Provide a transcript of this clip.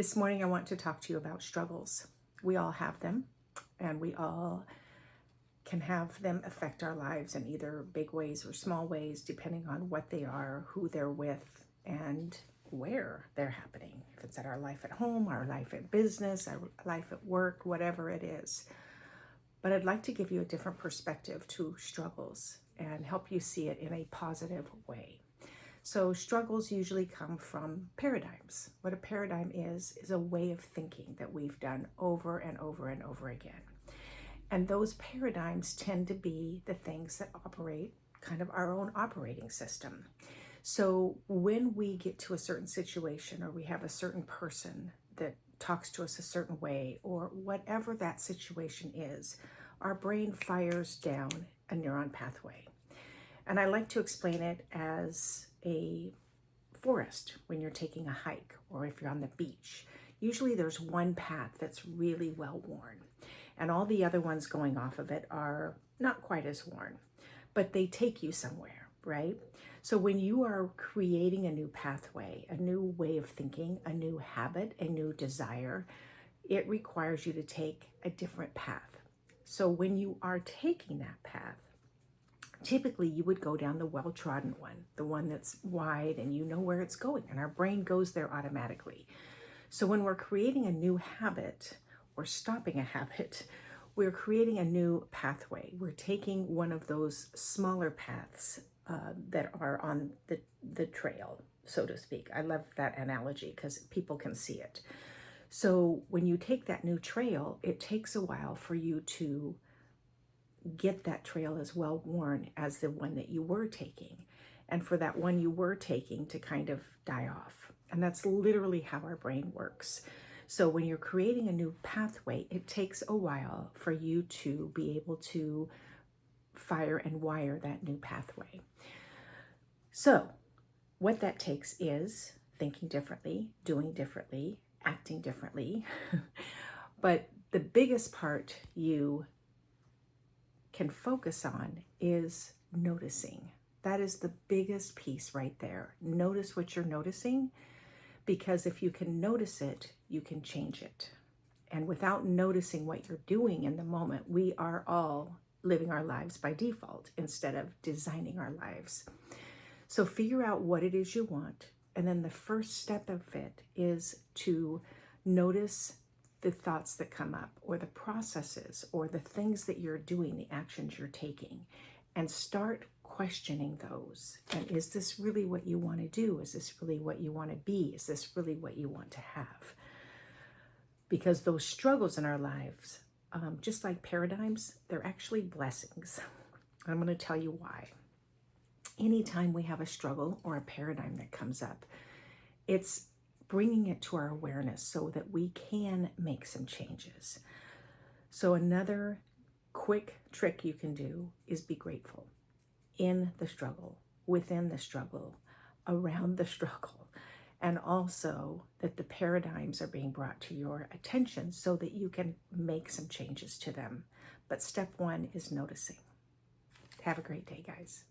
This morning, I want to talk to you about struggles. We all have them, and we all can have them affect our lives in either big ways or small ways, depending on what they are, who they're with, and where they're happening. If it's at our life at home, our life at business, our life at work, whatever it is. But I'd like to give you a different perspective to struggles and help you see it in a positive way. So struggles usually come from paradigms. What a paradigm is a way of thinking that we've done over and over and over again. And those paradigms tend to be the things that operate kind of our own operating system. So when we get to a certain situation or we have a certain person that talks to us a certain way or whatever that situation is, our brain fires down a neuron pathway. And I like to explain it as a forest when you're taking a hike or if you're on the beach. Usually there's one path that's really well worn, and all the other ones going off of it are not quite as worn, but they take you somewhere, right? So when you are creating a new pathway, a new way of thinking, a new habit, a new desire, it requires you to take a different path. So when you are taking that path, typically you would go down the well-trodden one, the one that's wide and you know where it's going, and our brain goes there automatically. So when we're creating a new habit or stopping a habit, we're creating a new pathway. We're taking one of those smaller paths that are on the trail, so to speak. I love that analogy because people can see it. So when you take that new trail, it takes a while for you to get that trail as well worn as the one that you were taking, and for that one you were taking to kind of die off. And that's literally how our brain works. So when you're creating a new pathway, it takes a while for you to be able to fire and wire that new pathway. So what that takes is thinking differently, doing differently, acting differently. But the biggest part you can focus on is noticing. That is the biggest piece right there. Notice what you're noticing, because if you can notice it, you can change it. And without noticing what you're doing in the moment, we are all living our lives by default instead of designing our lives. So figure out what it is you want. And then the first step of it is to notice the thoughts that come up, or the processes, or the things that you're doing, the actions you're taking, and start questioning those. And is this really what you want to do? Is this really what you want to be? Is this really what you want to have? Because those struggles in our lives, just like paradigms, they're actually blessings. I'm going to tell you why. Anytime we have a struggle or a paradigm that comes up, it's bringing it to our awareness so that we can make some changes. So another quick trick you can do is be grateful in the struggle, within the struggle, around the struggle, and also that the paradigms are being brought to your attention so that you can make some changes to them. But step one is noticing. Have a great day, guys.